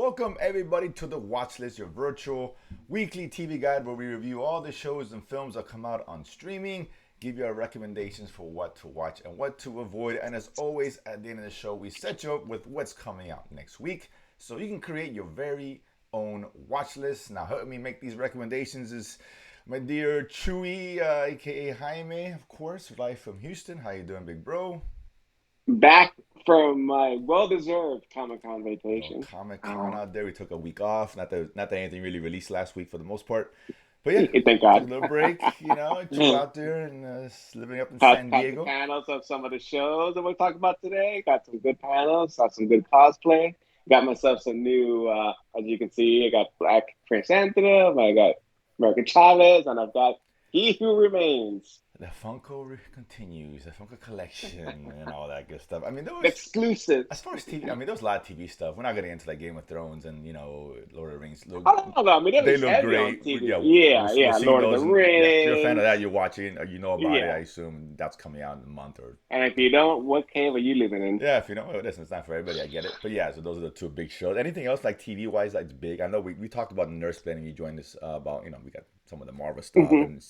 Welcome everybody to the Watchlist, your virtual weekly TV guide where we review all the shows and films that come out on streaming, give you our recommendations for what to watch and what to avoid. And as always, at the end of the show, we set you up with what's coming out next week so you can create your very own watch list. Now, helping me make these recommendations is my dear Chewy, aka Jaime, of course, live from Houston. How you doing, big bro? Back from my well-deserved Comic-Con Little vacation. Comic Con Uh, out there. We took a week off. Not that anything really released last week for the most part. But yeah, Thank took a God. little break, chill out there and living up in Caught, San caught the Diego. panels of some of the shows that we'll talk about today. Got some good panels, saw some good cosplay. Got myself some new, as you can see, I got Black Chrysanthemum, I got American Chavez, and I've got He Who Remains. The continues, the Funko collection, and all that good stuff. I mean, there was, Exclusive. as far as TV, I mean, there was a lot of TV stuff. We're not getting into like Game of Thrones and Lord of the Rings. Look, I don't know. I mean, it they was look heavy on great. TV. Yeah, we're, Yeah, we're yeah. seeing Lord of the those, and yeah, if you're a fan of Rings. that, you're watching, or you know about it. I Yeah. assume that's coming out in a month or And if you don't, what cave are you living in? yeah, if you know, well, listen, it's not for everybody. I get it, but yeah. So those are the two big shows. Anything else like TV wise that's big? I know we talked about Nurse Planning. You joined us about we got some of the Marvel stuff Hmm. and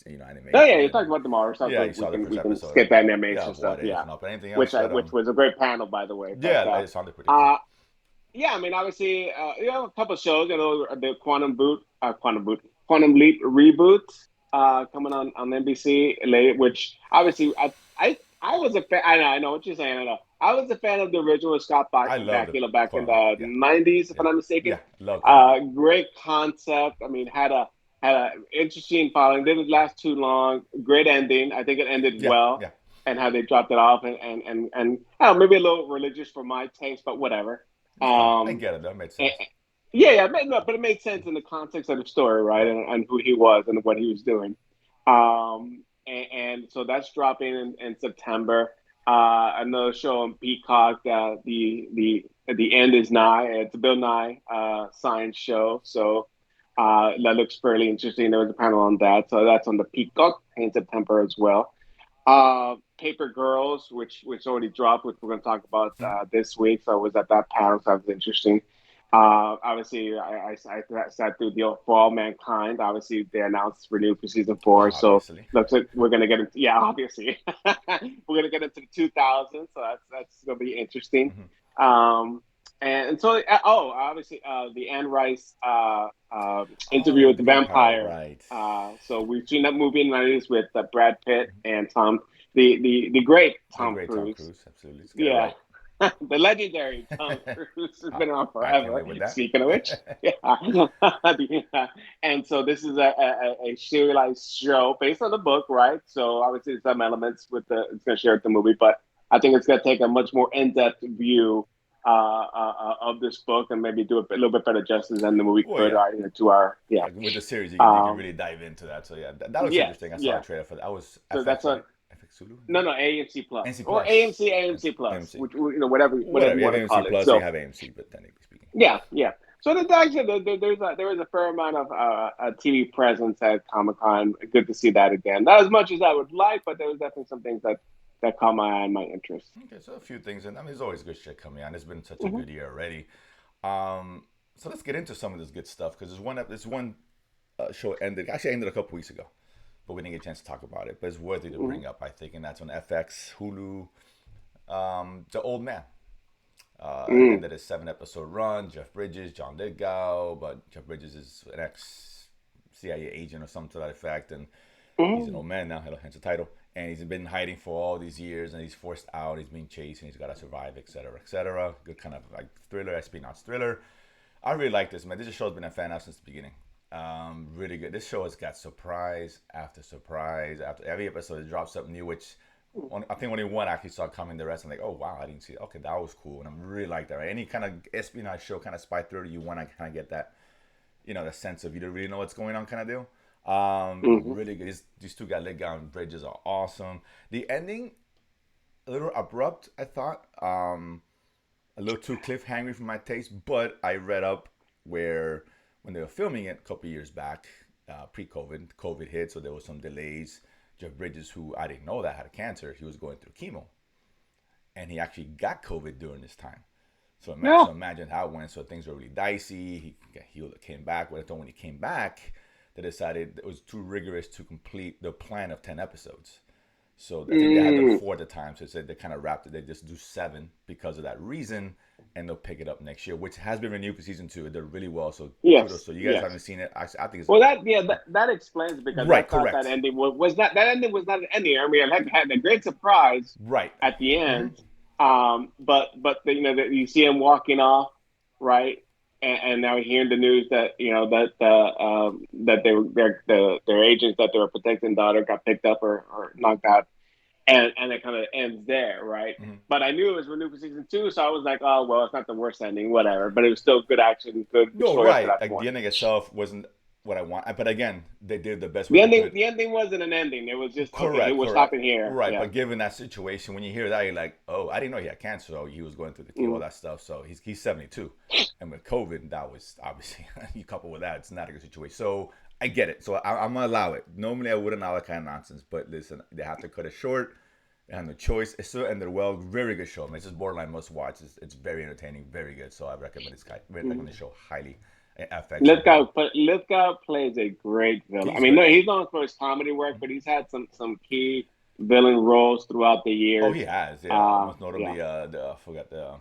Oh yeah, animation you talked and about the Marvel stuff, yeah, so you we saw the can first we can episode. skip that Yeah, animation stuff. what if Yeah, not? But anything else which that which was a great panel, by the way. But yeah, it sounded pretty cool. yeah, I mean, obviously, a couple of shows. The Quantum Leap reboot coming on NBC late. Which obviously, I was a fan. I know what you're saying. I know. I was a fan of the original Scott I love the Bakula back in Quantum Leap. the Yeah, '90s, if yeah, I'm not mistaken. yeah. Love Quantum Leap. Great concept. I mean, had a interesting following. Didn't last too long. Great ending. I think it ended Yeah, well, yeah. and how they dropped it off, and I don't know, maybe a little religious for my taste, but whatever. It's fine. I Um, get it. That made eh, sense. eh, yeah, yeah, no, but it made sense in the context of the story, right, Right. and who he was and what he was doing. And so that's dropping in September. Another show on Peacock. The end is nigh. It's a Bill Nye science show, so that looks fairly interesting. There was a panel on that, so that's on the Peacock in September as well. Paper Girls, which already dropped, which we're going to talk about Hmm. this week. So I was at that panel, so that was interesting. Obviously, I sat through the For All Mankind. Obviously, they announced renewed for season four, so Obviously. looks like we're going to get into obviously we're going to get into the 2000s, so that's going to be interesting. Hmm. Um, and so obviously the Anne Rice interview Oh, with the the vampire. vampire. Right. So we've seen that movie in the 90s with Brad Pitt and the great The Tom great Tom Cruise. Cruise. Absolutely. Let's get it Yeah, right. the legendary Tom Cruise has I, been around I can't forever. live with that. Speaking of which, yeah. And so this is a serialized show based on the book, right? So obviously some elements with it's going to share with the movie, but I think it's going to take a much more in-depth view of this book and maybe do a little bit better justice than the movie Well, could yeah. to our Yeah, with the series, you can um really dive into that. So yeah, that looks yes, interesting. I saw a yeah. trailer for that. I was So FX, that's a right? FX Zulu, I no, think. no, AMC Plus AMC or Plus. AMC Plus, AMC. which whatever Whatever. you You have want to AMC call it. Plus, you So have AMC, but technically speaking. yeah, yeah. So actually there is a fair amount of TV presence at Comic Con. Good to see that again. Not as much as I would like, but there was definitely some things that caught my eye and my interest. Okay, so a few things, and I mean, there's always good shit coming on. It's been such a Hmm. good year already. So let's get into some of this good stuff because there's one show ended a couple weeks ago, but we didn't get a chance to talk about it. But it's worthy to Hmm. bring up, I think, and that's on FX, Hulu. The Old Man. Mm. Ended a 7 episode run. Jeff Bridges, John Lithgow, but Jeff Bridges is an ex CIA agent or something to that effect, and he's an Mm. old man now, hence the title. And he's been hiding for all these years, and he's forced out. He's being chased, and he's got to survive, etc., etc. Good kind of like thriller, espionage thriller. I really like this, man. This show's been a fan of since the beginning. Really good. This show has got surprise after surprise after every episode. It drops something new, which I think only one actually saw coming. The rest, I'm like, oh wow, I didn't see it. Okay, that was cool, and I'm really like that. Right? Any kind of espionage show, kind of spy thriller, you want to kind of get that, the sense of you don't really know what's going on, kind of deal. Hmm. Really good. These two guys, Lithgow and Bridges, are awesome. The ending, a little abrupt, I thought. A little too cliffhanger for my taste, but I read up where when they were filming it a couple years back, pre-COVID, COVID hit, so there was some delays. Jeff Bridges, who I didn't know that had cancer, he was going through chemo, and he actually got COVID during this time. Yeah. So imagine how it went. So things were really dicey. He got healed, came back. But when he came back, they decided it was too rigorous to complete the plan of 10 episodes. So I think they had done Mm. 4 at the time. So they said they kind of wrapped it. They just do 7 because of that reason, and they'll pick it up next year, which has been renewed for season 2. It did really well. So kudos. Yes. So you guys Yes. haven't seen it. I think it's Well, that explains because I right. thought that Correct. ending was not that ending was not an ending. I mean, I had a great surprise Right. at the Mm-hmm. end. But you see him walking off, right? And now hearing the news that that their agents that they were protecting daughter got picked up or knocked out, and it kind of ends there, right? Mm-hmm. But I knew it was renewed for season 2, so I was like, oh well, it's not the worst ending, whatever. But it was still good action, good No, story up to right. that Like the point. ending itself wasn't what I want. But again, they did the best what they could. The ending wasn't an ending. It was just okay. Hey, Correct, we're correct. stopping here. Right, Yeah. but given that situation, when you hear that, you're like, oh, I didn't know he had cancer. So he was going through the all Mm. that stuff. So he's 72, and with COVID, that was obviously you couple with that, it's not a good situation. So I get it. So I'm gonna allow it. Normally, I wouldn't allow that kind of nonsense, but listen, they have to cut it short. They have no choice. It still ended well. Very good show. I mean, it's just borderline must watch. It's very entertaining, very good. So I recommend this guy. Recommend the show highly. FX and Hulu. Lithgow plays a great villain. I He's mean, no, great. he's known for his comedy work, but he's had some key villain roles throughout the Oh, years. he has. Yeah, most Yeah. notably, I forgot the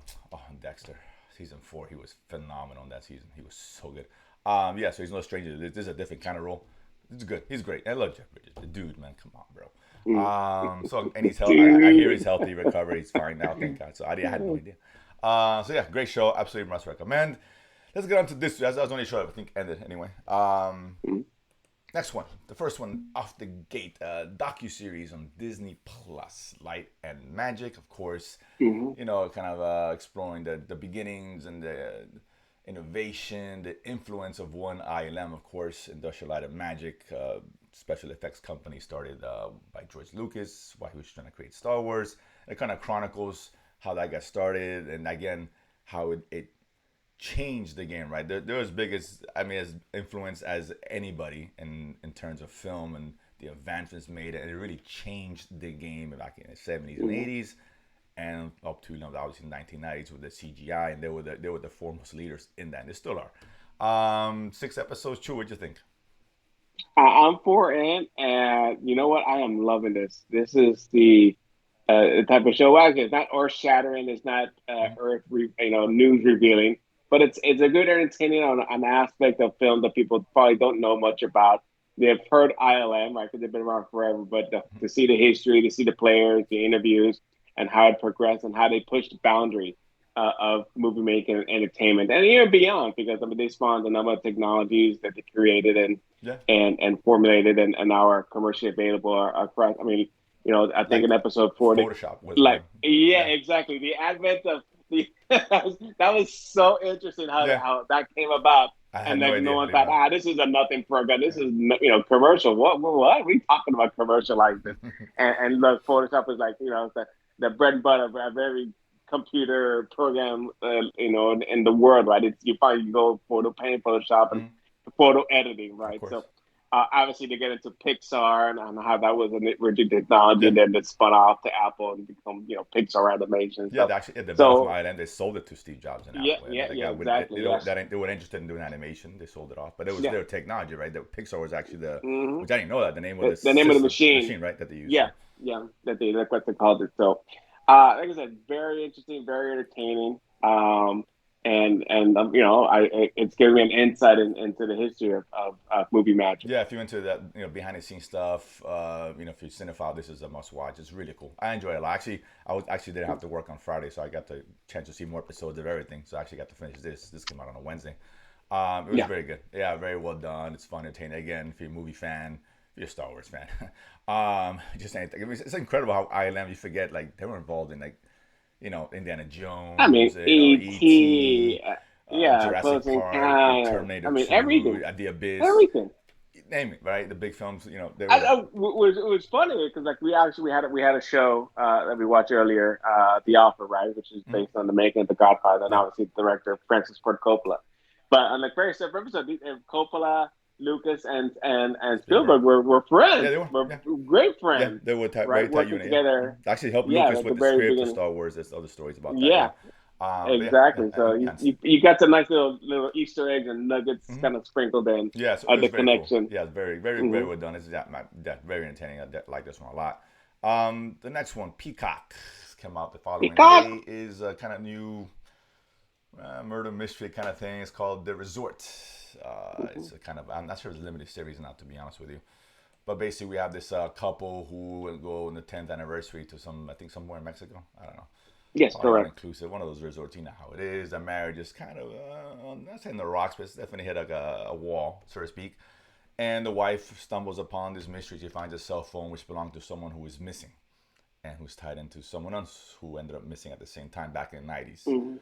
Dexter season 4. He was phenomenal in that season. He was so good. Yeah. So he's no stranger. This is a different kind of role. It's good. He's great. I love Jeff Bridges. The dude, man. Come on, bro. Mm. So and he's healthy. I hear he's Dude. healthy, recovered. He's fine now. Thank God. So I had no idea. So yeah, great show. Absolutely must recommend. Let's get on to this. That was the only show I think ended anyway. Next one, the first one off the gate, docu series on Disney Plus, Light and Magic, of course. Mhm. You know, kind of exploring the beginnings and the innovation, the influence of one ILM, of course, Industrial Light and Magic, special effects company started by George Lucas while he was trying to create Star Wars. It kind of chronicles how that got started, and again, how it changed the game, right? They're as big as, I mean, as influence as anybody in terms of film and the advancements made, and it really changed the game back in the 70s and Mhm. 80s, and up to obviously the 1990s with the CGI, and they were the foremost leaders in that, and they still are. 6 episodes. True, what'd you think? I'm 4 in, and you know what? I am loving this. This is the type of show. Well, it's not earth shattering. It's not Mhm. news revealing, but it's a good entertaining on an aspect of film that people probably don't know much about. They've heard ILM, right? Because they've been around forever, but to see the history, to see the players, the interviews, and how it progressed and how they pushed the boundary of movie making and entertainment, and even beyond. Because I mean, they spawned a number of technologies that they created Yeah, and formulated and now are commercially available across. I mean, I think like in episode 40, Photoshop was like, one. yeah, Yeah, exactly. The advent of the that was so interesting yeah. how that came about. I had And no like no idea how one they thought, met. this is a nothing program. This is commercial. What? We talking about commercial like this? And look, Photoshop is like the bread and butter of every computer program in the world, right? It's you probably go photo paint, Photoshop, and Mhm. photo editing, Of right? course. So obviously, they get into Pixar and how that was an original technology, Yeah. and then it spun off to Apple and become, Pixar animation and Yeah, stuff. they actually developed from So Ireland. They sold it to Steve Jobs and yeah, Apple. And yeah, they yeah, got exactly. Yes, they weren't interested in doing animation. They sold it off, but it was yeah. their technology, right? The Pixar was actually the, hmm which I didn't know that the name of the The name of the system, machine. machine, right, that they use. Yeah, So yeah. That's what they called it. So, like I said, very interesting, very entertaining. It's giving me an insight into the history of movie magic. yeah, if you're into that, behind the scenes stuff, if you're cinephile, this is a must watch. It's really cool. I enjoy it a lot. Actually, I was actually didn't have to work on Friday, so I got the chance to see more episodes of everything. So I actually got to finish this. This came out on a Wednesday. It was Yeah. very good. Yeah, very well done. It's fun, entertaining. Again, if you're a movie fan, if you're a Star Wars fan, just anything. It's incredible how ILM you forget like they were involved in like Indiana I mean, Jones, E.T., E.T., yeah, Jurassic Close Park, Encounter. I Terminator mean, 2, everything, The Abyss, everything. name it, right? The big films, they were It there. was funny because like we had a show that we watched earlier, The Offer, right, which is Mhm. based on the making of The Godfather, and Yeah, obviously the director Francis Ford Coppola. But on the very first episode, Coppola, Lucas, and Spielberg. Spielberg were Yeah, friends, they were. were Yeah, great yeah, friends, they were right, very tight working unit. Yeah, together. actually helped Yeah, Lucas like the with the very script of beginning. Star Wars. There's other stories about that. Yeah, Yeah, But yeah, yeah, Exactly. So yeah, you got some nice little Easter eggs and nuggets mm-hmm. kind of sprinkled in Yeah, so it the was very cool. connection. Yeah, it's very, very, very Hmm. well done. It's very entertaining. Like this one a lot. The next one, Peacock, came out the following Peacock. day. Is a kind of new murder mystery kind of thing. It's called The Resort. Hmm. It's a kind of, I'm not sure it's a limited series now, to be honest with you. But basically, we have this couple who will go on the 10th anniversary to some, I think, somewhere in Mexico. I don't know. Yes, Probably all correct. inclusive. One of those resorts, you know how it is. The marriage is kind of, not saying the rocks, but it's definitely hit like a wall, so to speak. And the wife stumbles upon this mystery. She finds a cell phone which belonged to someone who is missing and who's tied into someone else who ended up missing at the same time back in the 90s. Hmm.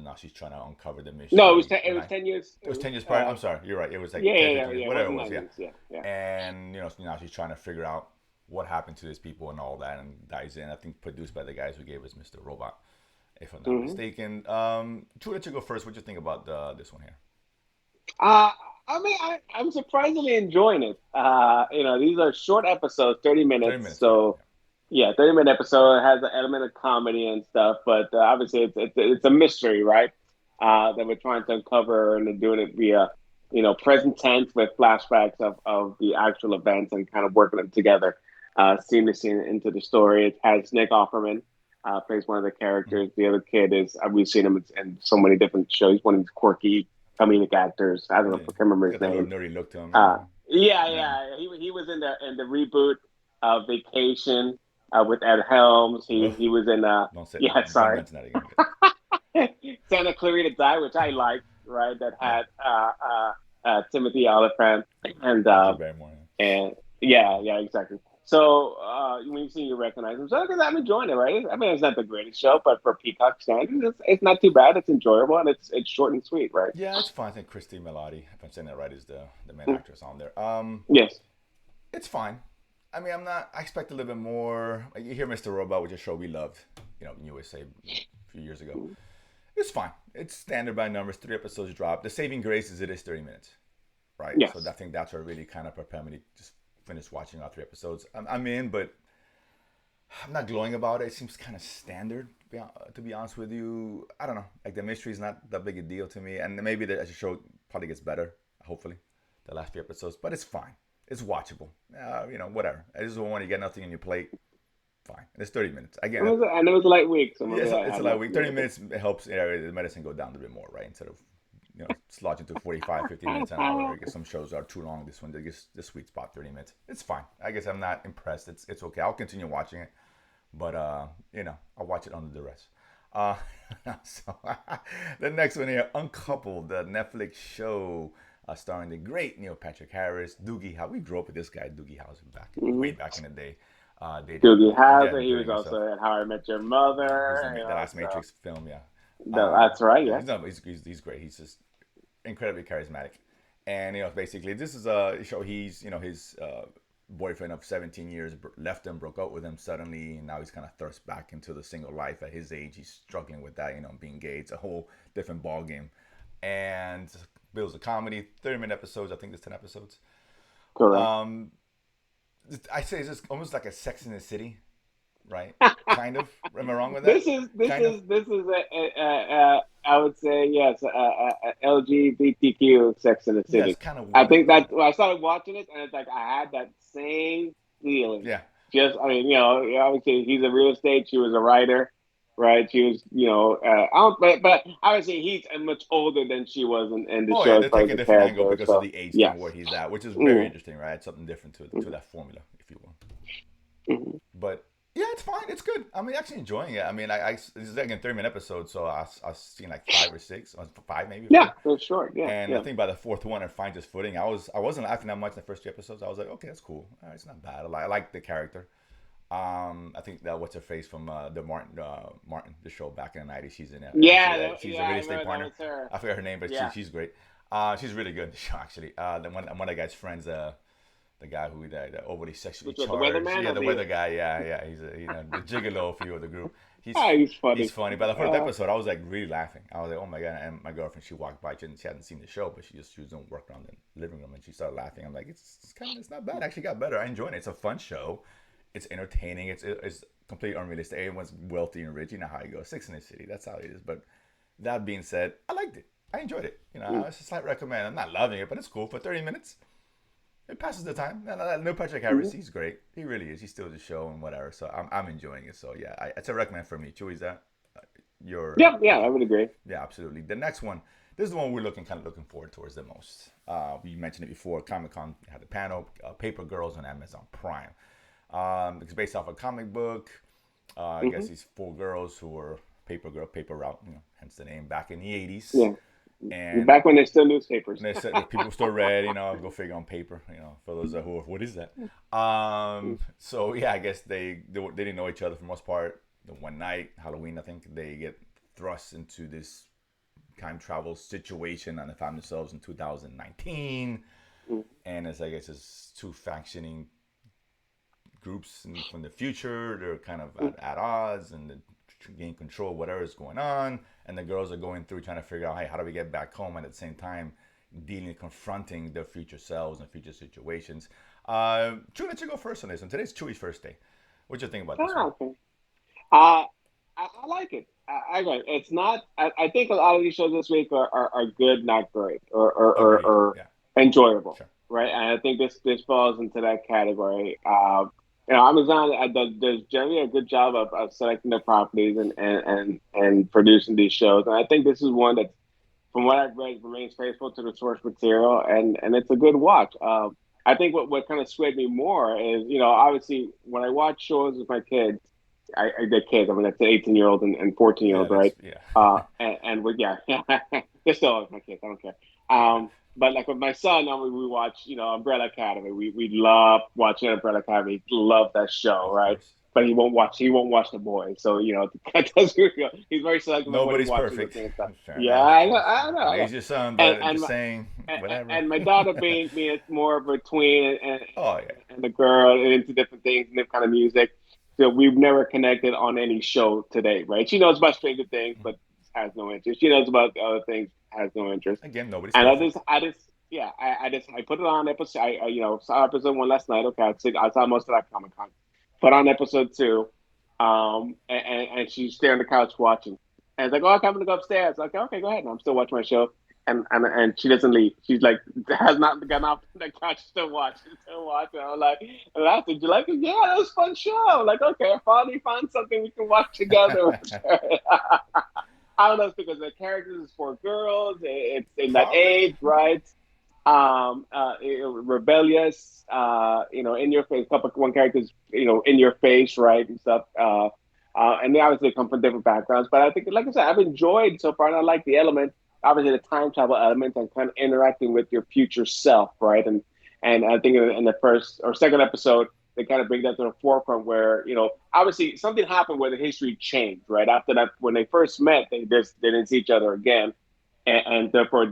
Now she's trying to uncover the No, it was mystery. it was 10 years. It was 10 years prior. I'm sorry, you're right. It was like Yeah, 10, yeah, 15 yeah, years, yeah. It whatever it wasn't was, yeah. 90s. Yeah, yeah. And, now she's trying to figure out what happened to these people and all that and dives in. I think produced by the guys who gave us Mr. Robot, if I'm not Hmm. mistaken. To let you go first, what do you think about this one here? Uh, I mean, I'm surprisingly enjoying it. These are short episodes, 30 30 minutes. minutes, right? So, yeah, 30-minute episode. It has an element of comedy and stuff, but obviously it's a mystery, right? That we're trying to uncover, and they're doing it via, present tense with flashbacks of the actual events and kind of working them together seamlessly into the story. It has Nick Offerman plays one of the Mm-hmm. characters. The other kid is we've seen him in so many different shows. One of these quirky comedic actors. I don't know, Yeah. I can't remember You his got that little name. nerdy look to him, Uh, yeah. yeah, Yeah. yeah. He was in the reboot of Vacation with Ed Helms. Ugh, He was in don't say, yeah, don't sorry, mention that again. Santa Clarita Diet, which I liked, right? That Yeah. had Timothy Oliphant and Yeah, Drew Barrymore. Yeah. and yeah, yeah, exactly. So when you see, you recognize him. So because I'm enjoying it, right? I mean, it's not the greatest show, but for Peacock standards, it's not too bad. It's enjoyable and it's short and sweet, right? Yeah, it's fine. I think Christy Melody, if I'm saying that right, is the main Mm. actress on there. Yes. It's fine. I mean, I'm not. I expect a little bit more. Like, you hear Mr. Robot, which is a show we loved, in USA a few years ago. It's fine. It's standard by numbers. 3 episodes drop. The saving grace is it is 30 minutes, right? So I Yes. think that's what really kind of prepared me to just finish watching all 3 episodes. I'm in, but I'm not glowing about it. It seems kind of standard, to be honest with you. I don't know. Like the mystery is not that big a deal to me, and maybe the show probably gets better. Hopefully, the last few episodes, but it's fine. It's watchable. Whatever. I just want to get nothing on your plate. Fine. And it's 30 minutes. Again, And it was a light week, so yeah, maybe that it's had a lot a of week. 30 minutes it helps the medicine go down a bit more, right? Instead of slogging to 45, 50 minutes an hour. I guess some shows are too long. This one, I guess the sweet spot, 30 minutes. It's fine. I guess I'm not impressed. It's okay. I'll continue watching it. But I'll watch it under duress. Uh, so the next one here, Uncoupled, the Netflix show starring the great Neil Patrick Harris, Doogie House. We grew up with this guy, Doogie House, way Mhm. back in the day. Dating, Doogie yeah, Howser. He was enjoying himself. also at How I Met Your Yeah, he was Mother. in the last So Matrix film. Yeah, that's right. yeah, Yeah. he's great. He's just incredibly charismatic. And basically, this is a show. He's his boyfriend of 17 years left him, broke up with him suddenly, and now he's kind of thrust back into the single life at his age. He's struggling with that, being gay. It's a whole different ball game. And Bill's a comedy, 30-minute episodes. I think there's 10 episodes. Correct. Um, I say it's just almost like a Sex in the City, right? Kind of. Am I wrong with that? Kind of. This is I would say yes, LGBTQ Sex in the Yeah, it's City. kind of I one. think that when I started watching it, and it's like I had that same feeling. Yeah. Just I mean, obviously he's a real estate. She was a writer, right? She was, I don't, but obviously he's much older than she was in the Oh yeah, show as they far take as a the different angle character. because of So the age thing where yes. he's at, which is very Mm-hmm. interesting, right? Something different to that formula, if you will. Mm-hmm. But yeah, it's fine. It's good. I mean, actually enjoying it. I mean, this is like a 30-minute episode, so I seen like 5 or 6, or 5 maybe Yeah, 4. for sure. Yeah, And I yeah. think by the fourth one, it finds its footing. I wasn't laughing that much in the first 2 episodes. I was like, okay, that's cool. All right, it's not bad. I like the character. I think that what's her face from the Martin the show back in the '90s. She's in it. She's a I real estate remember that partner. was her. I forget her name, but Yeah. she's great. She's really good in the show actually. One of the guy's friends, the guy who the overly sexually Which was the charged, weatherman yeah, or the the? weather guy, yeah, he's the gigolo for you of the group. He's Ah, he's he's funny. funny. By the first Uh, episode, I was like really laughing. I was like, oh my god! And my girlfriend, she walked by, she hadn't seen the show, but she was doing work around the living room, and she started laughing. I'm like, it's not bad. Actually, got better. I enjoy it. It's a fun show. It's entertaining. It's completely unrealistic. Everyone's wealthy and rich. You know how it goes. Six in the City. That's how it is. But that being said, I liked it. I enjoyed it. It's a slight recommend. I'm not loving it, but it's cool for 30 minutes. It passes the time. No Patrick Harris, he's great. He really is. He still the show and whatever. So I'm enjoying it. So yeah, it's a recommend for me. Chewy, is that your? Yeah, Okay. I would agree. Yeah, absolutely. The next one. This is the one we're looking forward towards the most. We mentioned it before. Comic Con had the panel. Paper Girls on Amazon Prime. It's based off a comic book. I guess these four girls who were paper route, hence the name, back in the 80s. Yeah. And back when there's still newspapers. they said that people still read, go figure on paper, for those who are, what is that? So yeah, I guess they didn't know each other for the most part. The one night, Halloween, I think, they get thrust into this time travel situation and they found themselves in 2019. And it's, I guess, it's two factioning groups from the future. They're kind of at odds and gain control of whatever is going on, and the girls are going through trying to figure out, hey, how do we get back home, and at the same time confronting their future selves and future situations. Chewy, let you go first on this one. Today's Chewy's first day. What you think about this one? Okay. I like it. I agree. It's not. I think a lot of these shows this week are good, not great, or Yeah. enjoyable, Sure. right? And I think this falls into that category. Amazon does generally a good job of selecting the properties and producing these shows. And I think this is one that, from what I've read, remains faithful to the source material, and it's a good watch. I think what kind of swayed me more is, obviously when I watch shows with my kids, they're kids. I mean, that's an 18-year-old and 14-year-old, right? Yeah. And they're still my kids. I don't care. But like with my son, we watch, Umbrella Academy. We love watching Umbrella Academy. Love that show, Of right? course. But he won't watch The Boys. So he's very selective of what he Nobody's watches. perfect. And stuff. Fair Yeah, enough. I know. Raise your son, And but and just my, saying, whatever. and my daughter being more of a tween Oh yeah. and the girl and into different things and different kind of music. So we've never connected on any show today, right? She knows about Stranger Things, but has no interest. She knows about other things, has no interest. Again, nobody's And perfect. I put it on episode. Saw episode 1 last night. Okay, I saw most of that Comic Con. Put on episode 2, and she's there on the couch watching. And it's like, oh, I'm gonna go upstairs. Like, okay, go ahead. And I'm still watching my show. And she doesn't leave. She's like, has not gotten off the couch, still watching. I'm like, and I said, did you like it? Yeah, that was a fun show. Like, okay, I finally found something we can watch together. I don't know, it's because the characters is for girls. It's in that age, right? Rebellious, in your face. One character's, in your face, right, and stuff. And they obviously come from different backgrounds. But I think, like I said, I've enjoyed so far, and I like the element, obviously the time travel element, and kind of interacting with your future self, right? And I think in the first or second episode, they kind of bring that to the forefront where, obviously something happened where the history changed, right? After that, when they first met, they didn't see each other again. And therefore,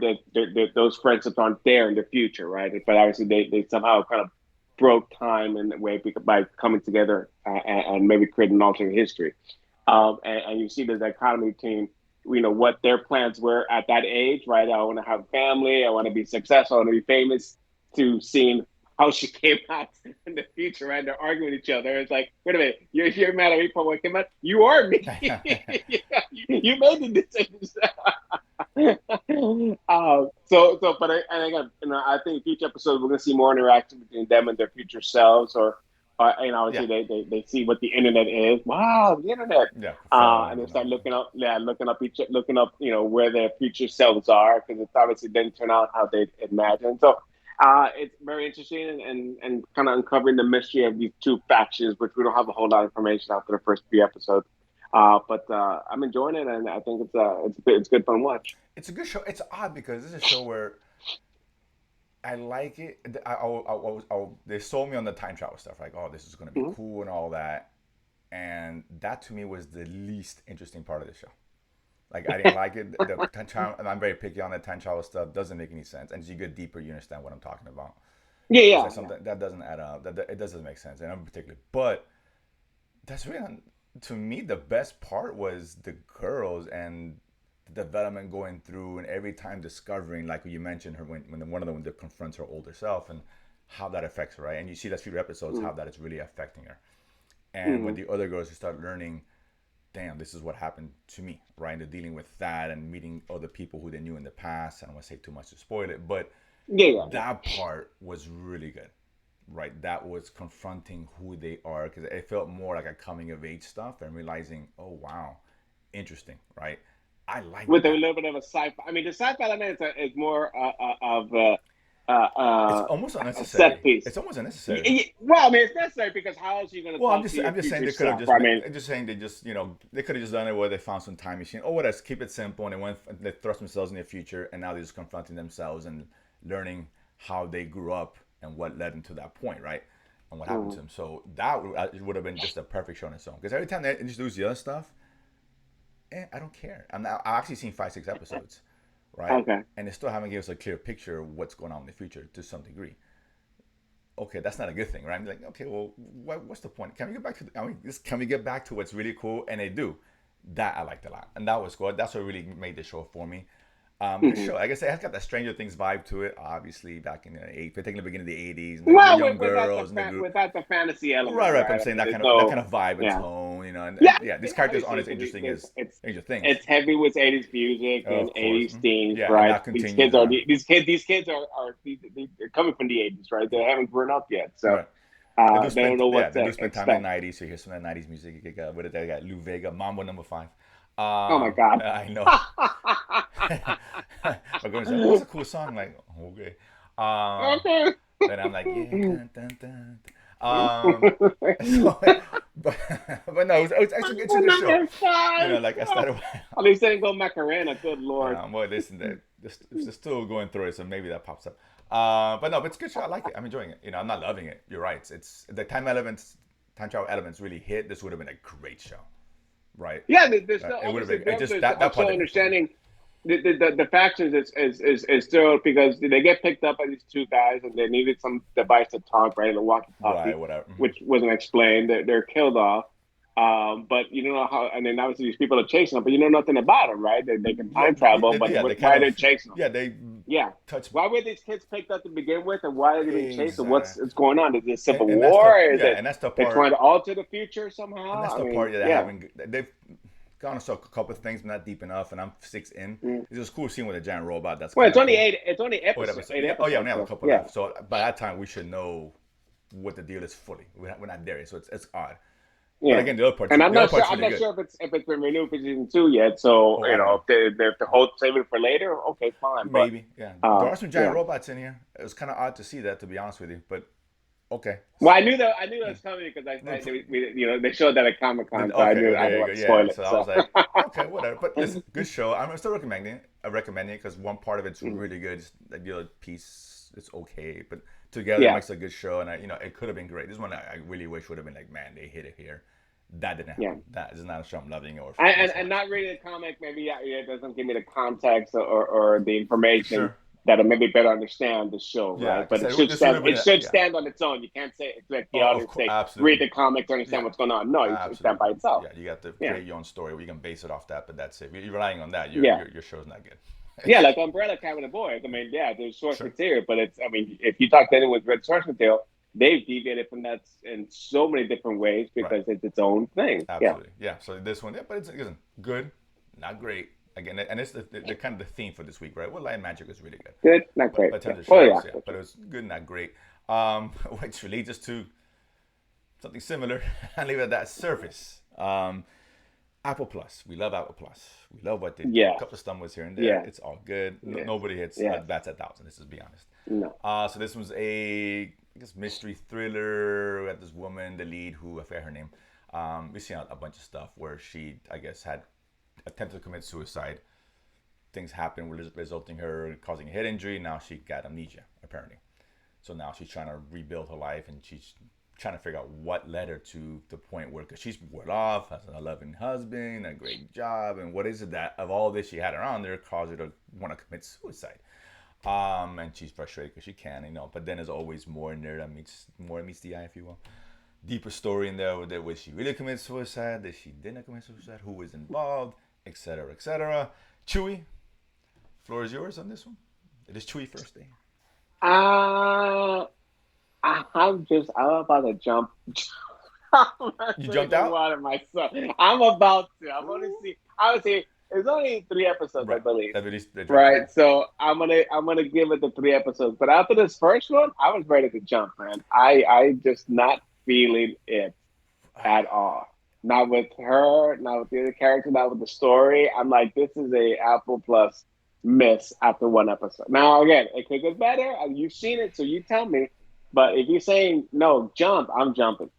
those friendships aren't there in the future, right? But obviously, they somehow kind of broke time in a way by coming together and maybe creating an alternate history. And you see the dichotomy between, what their plans were at that age, right? I want to have a family, I want to be successful, I want to be famous, to seeing how she came out in the future, right? They're arguing with each other. It's like, wait a minute, you're mad at me for what came out? You are me. You made the decisions. But again, I think each episode we're gonna see more interaction between them and their future selves, or obviously they see what the internet is. Wow, the internet. Yeah. And they start looking up, where their future selves are, because it obviously didn't turn out how they imagined. So, it's very interesting and kind of uncovering the mystery of these two factions, which we don't have a whole lot of information after the first few episodes. But I'm enjoying it, and I think it's good fun watch. It's a good show. It's odd because this is a show where I like it. They sold me on the time travel stuff, like, oh, this is going to be cool and all that, and that to me was the least interesting part of the show. Like, I didn't like it. The time travel, and I'm very picky on the time travel stuff. Doesn't make any sense. And as you get deeper, you understand what I'm talking about. Yeah. Like something that doesn't add up. It doesn't make sense, and I'm particular. But that's really, to me, the best part was the girls and the development going through, and every time discovering, like you mentioned, her when one of them confronts her older self and how that affects her, right? And you see that few episodes how that is really affecting her. And with Mm-hmm. the other girls, you start learning, damn, this is what happened to me, right? And they're dealing with that and meeting other people who they knew in the past. I don't want to say too much to spoil it, but Yeah, yeah, yeah. that part was really good, right? That was confronting who they are because it felt more like a coming of age stuff and realizing, oh wow, interesting, right? I like With a that. little bit of a sci-fi. I mean, the sci-fi element is more of It's uh, almost a set unnecessary. piece. It's almost unnecessary. Well, I mean, it's necessary because how else are you going to Well, talk to your I'm just saying future they could have self? just, I mean, just saying they just, they could have just done it where they found some time machine. Oh, whatever, keep it simple, and they thrust themselves in the future, and now they're just confronting themselves and learning how they grew up and what led them to that point, right? And what happened to mm, them. So that would have been just a perfect show on its own. Because every time they introduce the other stuff, I don't care. I've actually seen 5, 6 episodes, right? okay. And they still haven't given us a clear picture of what's going on in the future to some degree. Okay, that's not a good thing, right? I'm like, okay, well, what's the point? Can we get back to? Can we get back to what's really cool? And they do. That I liked a lot, and that was good. That's what really made the show for me. Good Mm-hmm. show. Like I said, it has got that Stranger Things vibe to it. Obviously, back in the taking the beginning of the '80s, and the Well, young without girls in the group. without the fantasy Right, element, right. But I'm right? I saying mean, that there's that no, kind of vibe and yeah, tone, yeah. and yeah, I these mean, characters aren't obviously, as interesting as Stranger it's Things, heavy with '80s music and of course. '80s themes, Yeah, and right? that continues on. These kids are they're coming from the '80s, right? They haven't grown up yet, so Right. They do they don't spend know yeah, what they to do spend time in expect. the '90s. So you hear some of that '90s music. You got what did they got? Lou Vega, Mambo Number Five. Oh my God. I know. My goodness, oh, that's a cool song. Like, okay. Um, Okay. then I'm like, yeah, dun, dun, dun. Um, so, but, but no, it's a good show. Number five. Like I started. At least they didn't go Macarena. Good Lord. Yeah, boy, listen, they're still going through it, so maybe that pops up. But no, but it's a good show. I like it. I'm enjoying it. I'm not loving it. You're right. It's the time travel elements really hit. This would have been a great show, right? Yeah, there's still It would have obviously been. It just there's that part also didn't hit for me. understanding the factions is still because they get picked up by these two guys and they needed some device to talk, right? A Right, walkie-talkie, whatever. which wasn't explained. They're killed off. But you don't know how, and then obviously these people are chasing them, but you know nothing about them, right? They can Yeah, time travel, but yeah, they why kind are they of, chasing them? yeah, they Yeah. touch Why were these kids picked up to begin with, and why are they being chased? And exact, what's going on? Is it civil and that's war? Is yeah, it and that's the they're trying part, to alter the future and somehow? that's I the part mean, that I yeah. haven't. They've gone to a couple of things, but not deep enough, and I'm 6 in. Mm. It's just cool seeing with a giant robot. That's Well, kind it's of only cool. eight. It's only Oh, episode. eight Yeah. Oh, yeah. We episodes. only have a So couple yeah, left. So by that time, we should know what the deal is fully. We're not there yet, so it's odd. But yeah. again, And I'm the other not sure. part's I'm really not good. sure if it's been renewed for season two yet. So Oh, I don't know. if they hold save it for later, okay, fine. But Maybe. Yeah. There are some giant yeah. robots in here. It was kind of odd to see that, to be honest with you. But okay. Well, I knew that was coming because they showed that at Comic Con, so Okay, I there didn't you want go. to Yeah. spoil it. So I So was like, okay, whatever. But listen, good show. I'm still recommending it. I recommend it because one part of it's really good. The other piece, it's okay, but together it yeah, makes a good show. And it could have been great. This one I really wish would have been like, man, they hit it here. That didn't yeah. happen. That is not a show I'm loving or must And watch. not reading the comic, maybe it doesn't give me the context or the information Sure. that'll maybe better understand the show, Yeah, right? But because this would have been it should yeah. stand on its own. You can't say expect the Oh, of audience course, to say read absolutely. the comic to understand Yeah, what's going on. No, it stand by absolutely. itself. Yeah, you got to Yeah, create your own story. You can base it off that, but that's it. If you're relying on that, yeah, your show's not good. yeah. Like Umbrella Academy of Boys. I mean, yeah, there's source Sure. material, but it's. I mean, if you talk to anyone with read source material, they've deviated from that in so many different ways Right. because it's its own thing. Yeah, Absolutely. Yeah. So this one, yeah, but it's listen, good, not great. Again, and it's the kind of the theme for this week, right? Well, Light and Magic is really good, good, not but great. by the Yeah. time the Oh yeah. shows, yeah, but it was good, not great. Which leads us to something similar, and leave it at that. Surface. Apple Plus. We love Apple Plus. We love what they do. A Yeah. couple of stumbles here and there. Yeah. It's all good. Yes. Nobody hits Yes. bats 1,000. Let's just be honest. No. So this was I guess, mystery thriller. We had this woman, the lead, who I forget her name. We see a bunch of stuff where she, I guess, had attempted to commit suicide. Things happened, resulting her causing a head injury. Now she got amnesia, apparently. So now she's trying to rebuild her life, and she's trying to figure out what led her to the point where, because she's well off, has a loving husband, a great job, and what is it that of all this she had around there caused her to want to commit suicide? And she's frustrated because she can, but then there's always more in there that meets the eye, if you will. Deeper story in there where she really committed suicide, that she didn't commit suicide, who was involved, etc., etc. Chewy, floor is yours on this one. It is Chewy first day. I'm about to jump. I'm not You jumped drinking out? water myself. I'm about to. I'm gonna see. I would say it's only 3 episodes, I Right. believe. They released. They dropped today. Right. So I'm gonna give it the 3 episodes. But after this first one, I was ready to jump, man. I just not feeling it at all. Not with her, not with the other character, not with the story. I'm like, this is a Apple Plus miss after one episode. Now again, it could get better. You've seen it, so you tell me. But if you're saying no, jump, I'm jumping.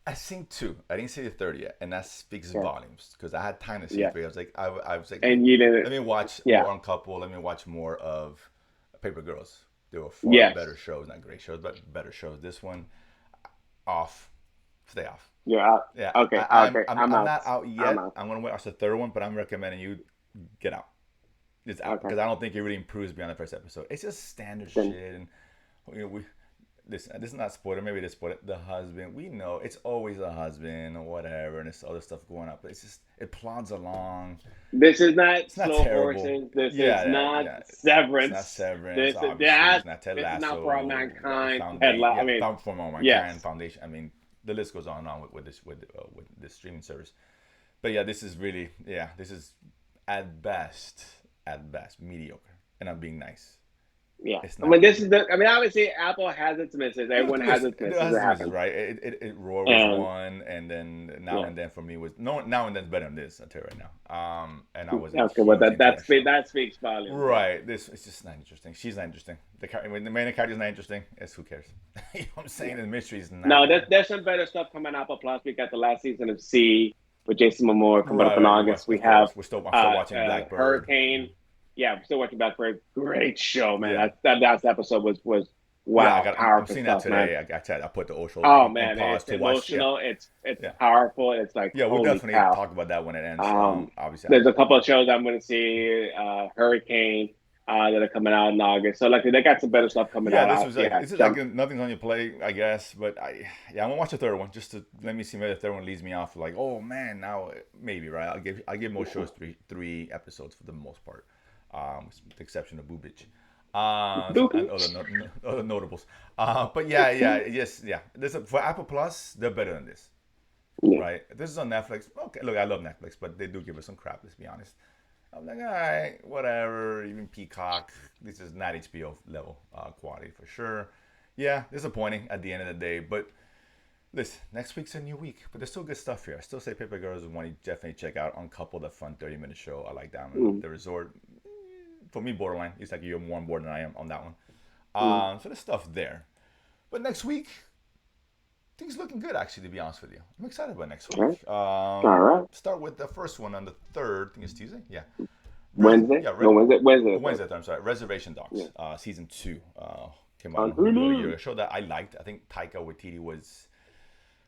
I seen two. I didn't see the third yet, and that speaks Yeah. volumes because I had time to see Yeah. three. I was like, And you let didn't. me watch Yeah. more Uncoupled. Let me watch more of Paper Girls. They were far Yes. better shows, not great shows, but better shows. This one, off, stay off. You're out. Yeah, Okay. I'm Okay. I'm I'm I'm out. not out I'm yet. out. I'm gonna watch the third one, but I'm recommending you get out. It's out Okay. because I don't think it really improves beyond the first episode. It's just standard Then shit, and we this is not spoiler. Maybe this spoiler. The husband, we know it's always a husband or whatever, and this other stuff going up. But it's just it plods along. this is not It's not slow terrible. horses. This Yeah, is yeah, not yeah. It's not severance. Severance, This is obviously. that. It's not Ted This is not Lasso. for all mankind. I Yeah, mean, Found for all mankind yes. foundation. I mean, the list goes on and on with this streaming service. But yeah, this is at best mediocre, and I'm being nice. Yeah. It's I not mean, good. this is the. I mean, obviously, Apple has its misses. Everyone has Listen, its it misses. has It to misses, happens. right? Roar was And one, and then now yeah. and then for me was no now and then better than this. I'll tell you right now. And I wasn't Okay. Well, huge that into that show. that speaks volumes. Yeah. Right. This it's just not interesting. She's not interesting. When the main character is not interesting, it's who cares? You know what I'm saying? Yeah. The mystery is not No, there. there's some better stuff coming out. Apple Plus. We got the last season of C with Jason Momoa coming up Right, in right. August. We Of have course, I'm still watching Blackbird. Hurricane. Yeah, I'm still watching Blackbird. Great show, man. Yeah, That last episode was yeah. wow, I'm powerful seeing that stuff, man. today. I put the show Oh on man, pause it's to watch. Yeah, emotional. It's yeah, powerful. It's like yeah. We'll holy definitely cow. talk about that when it ends. Um, Obviously, there's a couple of shows I'm going to see. Hurricane that are coming out in August. So like they got some better stuff coming yeah. out. This was like Yeah, this is like jump. nothing's on your plate, I guess. But I'm gonna watch the third one just to let me see maybe the third one leads me off. Like, oh man, now maybe right. I give most shows three episodes for the most part, with the exception of Boobage. And other, other notables. But yes, yeah. For Apple Plus, they're better than this, Yeah. right? This is on Netflix. Okay, look, I love Netflix, but they do give us some crap. Let's be honest. I'm like, all right, whatever. Even Peacock, this is not HBO level quality for sure. Yeah, disappointing at the end of the day, but listen, next week's a new week, but there's still good stuff here. I still say Paper Girls is one you definitely check out. Uncoupled, a fun 30-minute show. I like that one. Mm, The Resort, for me, borderline. It's like you're more on board than I am on that one. mm. So there's stuff there. But next week, things looking good, actually, to be honest with you. I'm excited about next All right. week. All right. Start with the first one on the 3rd. I think it's Tuesday. Yeah. Wednesday? Yeah, No, Wednesday. Wednesday. Wednesday, I'm sorry. Reservation Yeah. Dogs, Season 2. Came out On on Hulu a year Hulu. ago. A show that I liked. I think Taika Waititi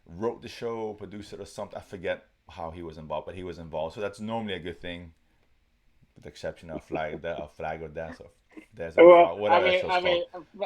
wrote the show, produced it or something. I forget how he was involved, but he was involved. So that's normally a good thing, with the exception of Flag or Death, or Well, whatever that show's I called. mean,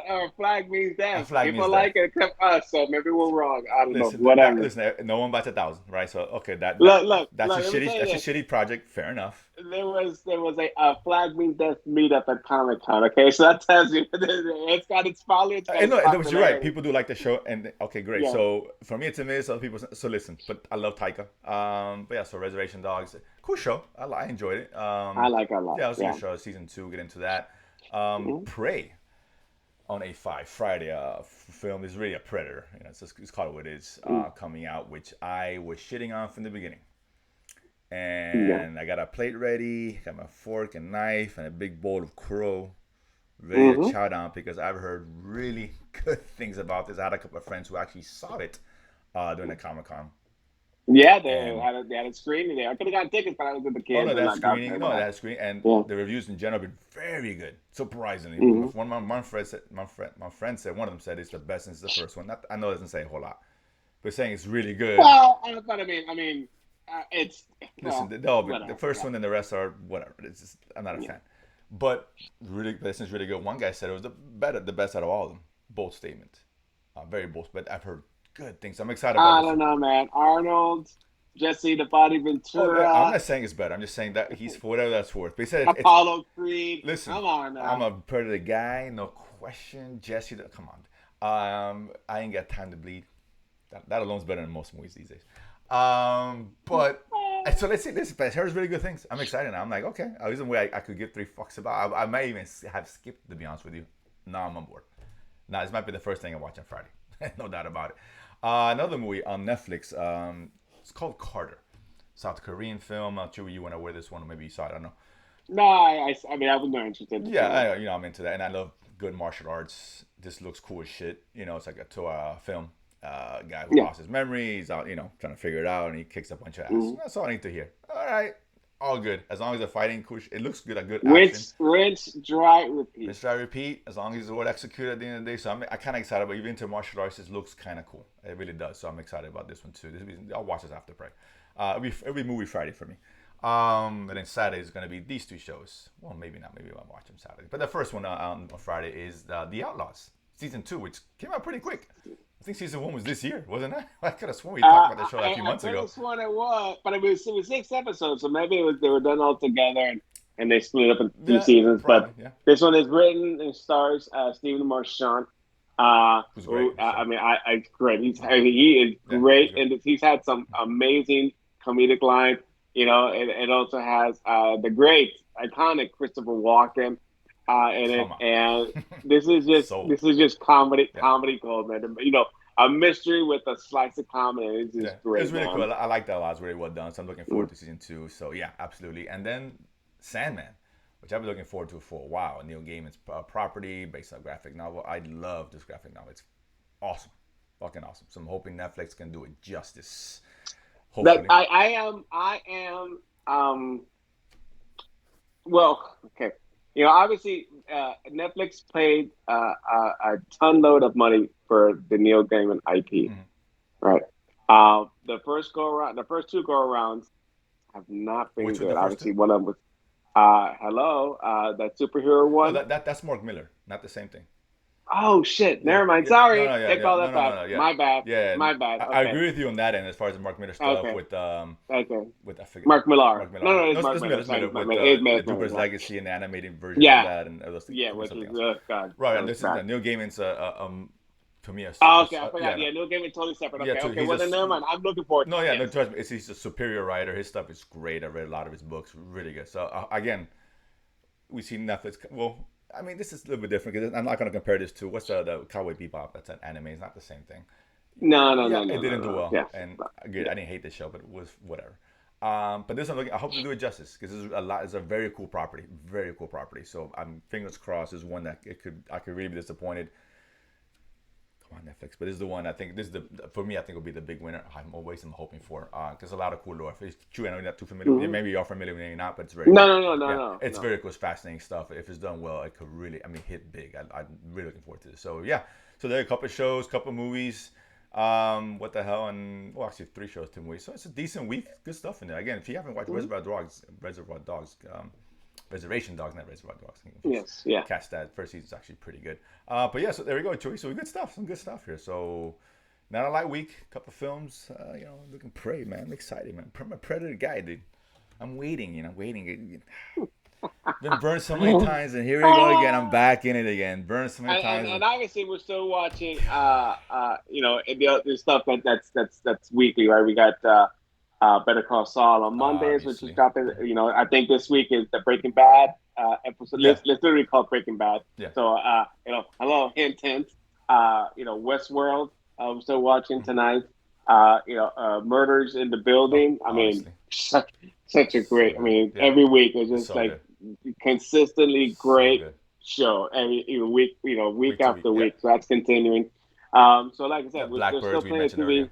a flag means A death. flag means People death. like it except us, so maybe we're wrong. I don't know. Listen, Whatever. no one bats 1,000, right? So okay, Look. that's a Let me tell you this. shitty project. Fair enough. There was a flag means death meetup at Comic Con. Okay, so that tells you it's got its following, it's got And its no, you're right. popularity. People do like the show, and okay, great. Yeah. So for me, it's a miss. Other people, so listen. But I love Taika. But yeah, so Reservation Dogs, cool show. I enjoyed it. I like it a lot. Yeah, it was a Yeah. good show. Season 2, get into that. Mhm. Prey on A5 Friday. Film is really a predator. You know, it's called what it is. Coming out, which I was shitting on from the beginning. Yeah. And I got a plate ready, got my fork and knife, and a big bowl of crow ready to chow down because I've heard really good things about this. I had a couple of friends who actually saw it during the Comic Con. Yeah, And they had a screening there. I could have gotten tickets, but I was with the oh kids. no, And that I got screening, there. no, that screen, and Yeah. the reviews in general have been very good. Surprisingly, Mhm. one of my friends said, my friend said one of them said it's the best since the first one. Not, I know it doesn't say a whole lot, but saying it's really good. Well, but it's Listen, well, the whatever. first Yeah. one and the rest are whatever. It's just, I'm not a Yeah. fan, but really, this is really good. One guy said it was the best out of all of them. Bold statement, very bold. But I've heard good things. I'm excited about I this don't one. know, man. Arnold, Jesse the Body Oh, I'm Ventura, not saying it's better. I'm just saying that he's for whatever that's worth. But he said it's Apollo Creed. listen. Come on I'm now. a Predator guy, no question. Jesse, come on. I ain't got time to bleed. That alone's better than most movies these days. But so let's see this. But here's really good things. I'm excited now. I'm like, okay, a reason why I could give 3 fucks about. I might even have skipped, to be honest with you. Now I'm on board. Now this might be the first thing I watch on Friday. No doubt about it. Another movie on Netflix. It's called Carter. South Korean film. I'm not sure you want to wear this one, or maybe you saw it. I don't know. No, I mean, I was not interested. Yeah, I'm into that, and I love good martial arts. This looks cool as shit. It's like a film. Guy who lost his memory. He's out, trying to figure it out, and he kicks a bunch of ass. Mm-hmm. That's all I need to hear. All right, all good. As long as the fighting, it looks good. A good action. Rinse, dry, repeat. Rinse, dry, repeat. As long as it's well executed at the end of the day. So I'm kind of excited. But even into martial arts, it looks kind of cool. It really does. So I'm excited about this one too. I'll watch this after pray. It'll be movie Friday for me. And then Saturday is going to be these 2 shows. Well, maybe not. Maybe I'll watch them Saturday. But the first one on Friday is The Outlaws Season 2, which came out pretty quick. I think Season 1 was this year, wasn't it? I could have sworn we talked about the show a few months ago. I could have sworn it was, but it was 6 episodes, so maybe they were done all together and they split up into 2 seasons. Probably, but this one is written and stars Stephen Marchand. Who's great. It's great. He is great, and he's had some amazing comedic lines. It also has the great, iconic Christopher Walken in it, and this is just comedy gold, man. A mystery with a slice of comedy. It's just great. It's really cool. I like that a lot. It's really well done. So I'm looking forward to Season 2. So yeah, absolutely. And then Sandman, which I've been looking forward to for a while. Neil Gaiman's property based on a graphic novel. I love this graphic novel. It's awesome, fucking awesome. So I'm hoping Netflix can do it justice. Hopefully. I am. Well, okay. Obviously, Netflix paid a ton load of money for the Neil Gaiman IP, right? The first 2 go arounds have not been good. Obviously, one of them was that superhero one. No, that's Mark Miller, not the same thing. Oh shit! Never mind. Sorry, take all that back. My bad. Yeah, my bad. Okay. I agree with you on that end as far as the Mark Miller stuff with with I forget, Mark Millar. No, it's Mark Miller. With Jupiter's Legacy and the animated version of that, and those things. Yeah, which is God. Right, and this is Neil Gaiman's to me. I forgot. Yeah, Neil Gaiman totally separate. Okay. Well, then never mind. I'm looking forward. No, trust me. He's a superior writer. His stuff is great. I read a lot of his books. Really good. So again, we see Netflix. Well. I mean, this is a little bit different because I'm not going to compare this to what's the Cowboy Bebop. That's an anime. It's not the same thing. No. It didn't do well, and again, I didn't hate the show, but it was whatever. But this I hope to do it justice because it's a very cool property, So I'm fingers crossed. Is one that I could really be disappointed. Come on, Netflix, but this is the one I think for me. I think will be the big winner. I'm hoping for because a lot of cool lore. It's true, I know you're not too familiar. Mm-hmm. Maybe you're familiar, maybe not, but it's very no. It's very cool, it's fascinating stuff. If it's done well, it could really, hit big. I'm really looking forward to this. So yeah, there are a couple of shows, couple of movies. What the hell? And actually 3 shows, 2 movies. So it's a decent week. Good stuff in there. Again, if you haven't watched Reservation Dogs, not Reservoir Dogs. Yes, yeah. Catch that. First season's actually pretty good. But yeah, so there we go, Chewy. So some good stuff here. So not a light week. Couple films. Looking Prey, man. I'm excited, man. I'm a Predator guy, dude. I'm waiting. Been burned so many times, and here we go again. I'm back in it again. Burned so many times. And obviously, we're still watching. The stuff that's weekly, right? We got. Better Call Saul on Mondays, which is dropping. I think this week is the Breaking Bad episode. Let's literally call it Breaking Bad. Yeah. So, hello, hint. Westworld. I'm still watching tonight. Murders in the Building. Such a great. Every week is just so consistently great show. Every week after week. So that's continuing. So like I said, we're still playing TV.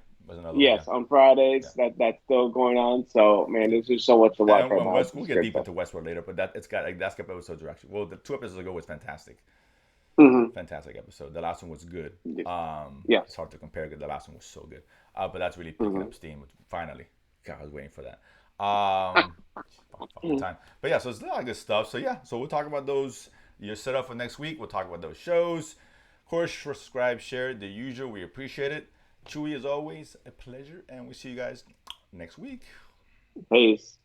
Yes, on Fridays. That's still going on. So man, there's just so much to watch. We'll get deep into Westworld later, but that's couple episodes are actually the 2 episodes ago was fantastic. Mm-hmm. Fantastic episode. The last one was good. It's hard to compare because the last one was so good. But that's really picking up steam. Finally, God, I was waiting for that. Time. But yeah, so it's a lot of good stuff. So yeah, so we'll talk about those. You're set up for next week. We'll talk about those shows. Of course, subscribe, share, the usual. We appreciate it. Chewy, as always, a pleasure, and we'll see you guys next week. Peace.